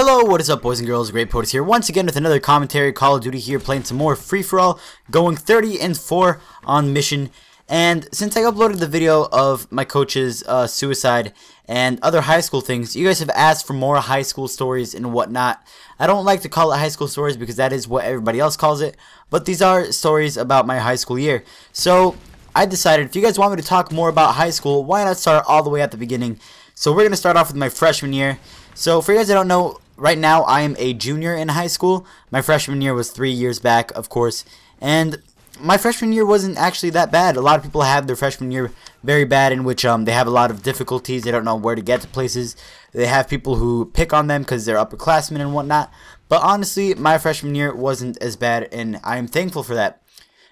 Hello, what is up, boys and girls? TheGreatPOTUS here once again with another commentary. Call of Duty here, playing some more free-for-all, going 30-4 on mission. And since I uploaded the video of my coach's suicide and other high school things, you guys have asked for more high school stories and whatnot. I don't like to call it high school stories because that is what everybody else calls it, but these are stories about my high school year. So I decided, if you guys want me to talk more about high school, why not start all the way at the beginning? So we're going to start off with my freshman year. So for you guys that don't know, right now I am a junior in high school. My freshman year was 3 years back, of course. And my freshman year wasn't actually that bad. A lot of people have their freshman year very bad, in which they have a lot of difficulties. They don't know where to get to places. They have people who pick on them because they're upperclassmen and whatnot. But honestly, my freshman year wasn't as bad, and I am thankful for that.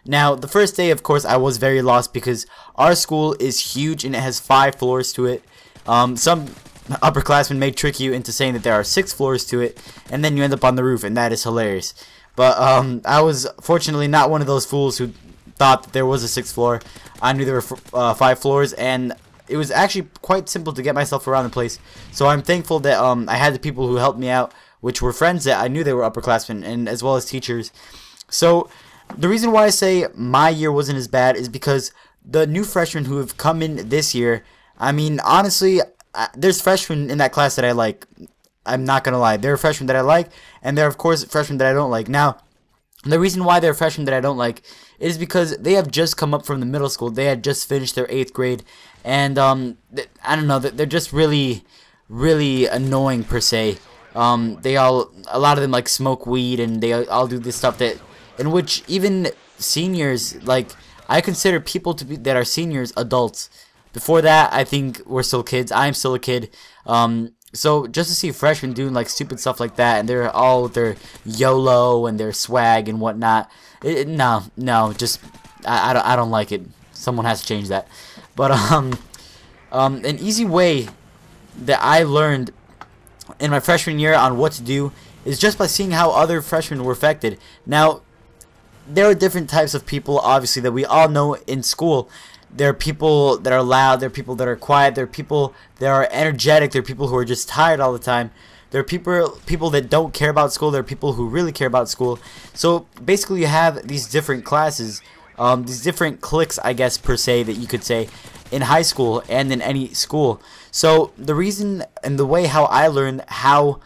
Now, the first day, of course, I was very lost because our school is huge and it has 5 floors to it. Some upperclassmen may trick you into saying that there are 6 floors to it, and then you end up on the roof, and that is hilarious. But I was fortunately not one of those fools who thought that there was a 6th floor. I knew there were 5 floors, and it was actually quite simple to get myself around the place. So I'm thankful that I had the people who helped me out, which were friends that I knew they were upperclassmen, and as well as teachers. So the reason why I say my year wasn't as bad is because the new freshmen who have come in this year, I mean, honestly, there's freshmen in that class that I like. I'm not going to lie. There are freshmen that I like, and there are, of course, freshmen that I don't like. Now, the reason why there are freshmen that I don't like is because they have just come up from the middle school. They had just finished their 8th grade, and I don't know, they're just really, really annoying, per se. A lot of them, like, smoke weed, and they all do this stuff in which even seniors, like, I consider people that are seniors adults. Before that, I think we're still kids. I'm still a kid. So just to see freshmen doing like stupid stuff like that, and they're all with their YOLO and their swag and whatnot. No, just I don't like it. Someone has to change that. But an easy way that I learned in my freshman year on what to do is just by seeing how other freshmen were affected. Now, there are different types of people, obviously, that we all know in school. There are people that are loud, there are people that are quiet, there are people that are energetic, there are people who are just tired all the time. There are people that don't care about school, there are people who really care about school. So basically you have these different classes, these different cliques, I guess, per se, that you could say, in high school and in any school. So the reason and the way how I learned how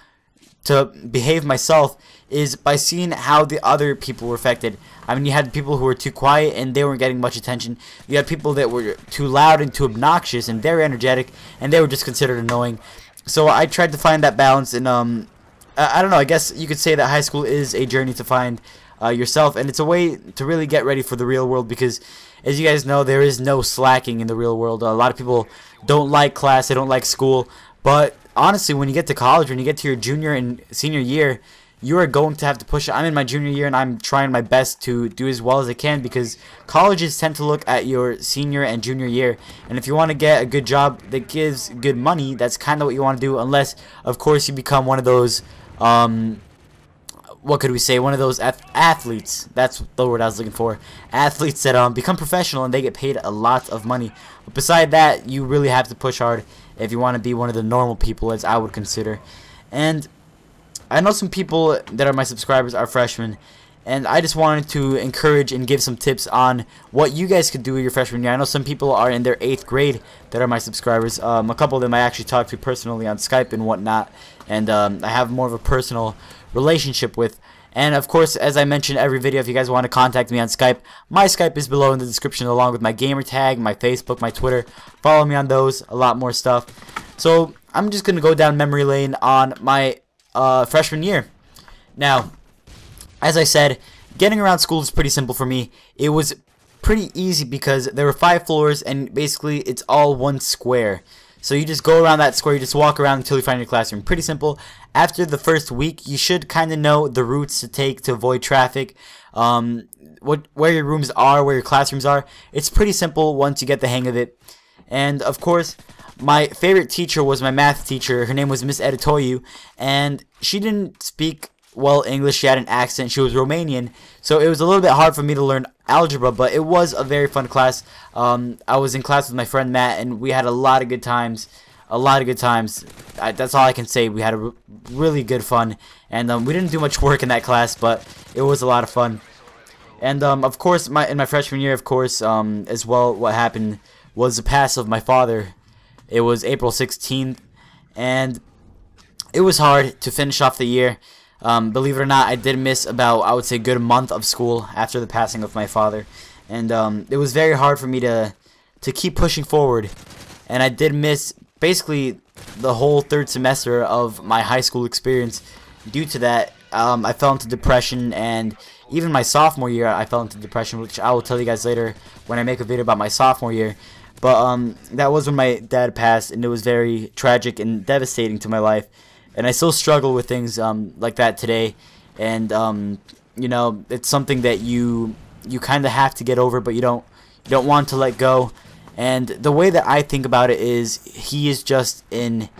to behave myself is by seeing how the other people were affected. I mean, you had people who were too quiet and they weren't getting much attention. You had people that were too loud and too obnoxious and very energetic, and they were just considered annoying. So I tried to find that balance, and I don't know, I guess you could say that high school is a journey to find yourself, and it's a way to really get ready for the real world, because as you guys know, there is no slacking in the real world. A lot of people don't like class, they don't like school, but honestly, when you get to college, when you get to your junior and senior year, you are going to have to push it. I'm in my junior year, and I'm trying my best to do as well as I can, because colleges tend to look at your senior and junior year, and if you want to get a good job that gives good money, that's kind of what you want to do, unless, of course, you become one of those, what could we say, one of those athletes. That's the word I was looking for. Athletes that become professional and they get paid a lot of money. But beside that, you really have to push hard if you want to be one of the normal people, as I would consider. And I know some people that are my subscribers are freshmen, and I just wanted to encourage and give some tips on what you guys could do your freshman year. I know some people are in their 8th grade that are my subscribers. A couple of them I actually talked to personally on Skype and whatnot, and I have more of a personal relationship with. And of course, as I mentioned every video, if you guys want to contact me on Skype, my Skype is below in the description, along with my Gamertag, my Facebook, my Twitter. Follow me on those, a lot more stuff. So I'm just going to go down memory lane on my freshman year. Now, as I said, getting around school is pretty simple for me. It was pretty easy because there were 5 floors, and basically it's all one square. So you just go around that square, you just walk around until you find your classroom. Pretty simple. After the first week, you should kind of know the routes to take to avoid traffic, where your rooms are, where your classrooms are. It's pretty simple once you get the hang of it. And of course, my favorite teacher was my math teacher. Her name was Miss Editoyu, and she didn't speak well English. She had an accent. She was Romanian, so it was a little bit hard for me to learn algebra, but it was a very fun class. I was in class with my friend Matt, and we had a lot of good times. a lot of good times. That's all I can say. We had a really good fun, and we didn't do much work in that class, but it was a lot of fun. And of course, in my freshman year, of course, as well, what happened was the pass of my father. It was April 16th, and it was hard to finish off the year. Believe it or not, I did miss about, I would say, a good month of school after the passing of my father. And it was very hard for me to keep pushing forward. And I did miss basically the whole third semester of my high school experience. Due to that, I fell into depression, and even my sophomore year, I fell into depression, which I will tell you guys later when I make a video about my sophomore year. But that was when my dad passed, and it was very tragic and devastating to my life. And I still struggle with things like that today. And you know, it's something that you kind of have to get over, but you don't want to let go. And the way that I think about it is, he is just in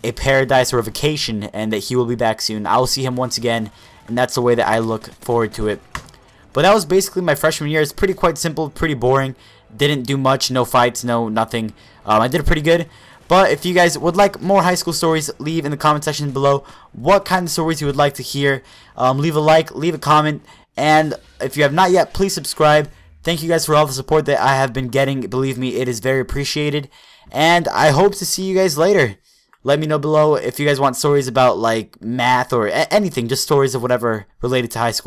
a paradise or a vacation, and that he will be back soon. I will see him once again, and that's the way that I look forward to it. But that was basically my freshman year. It's quite simple, pretty boring. Didn't do much, no fights, no nothing. I did pretty good. But if you guys would like more high school stories, leave in the comment section below what kind of stories you would like to hear. Leave a like, leave a comment, and if you have not yet, please subscribe. Thank you guys for all the support that I have been getting. Believe me, it is very appreciated. And I hope to see you guys later. Let me know below if you guys want stories about like math or anything, just stories of whatever related to high school.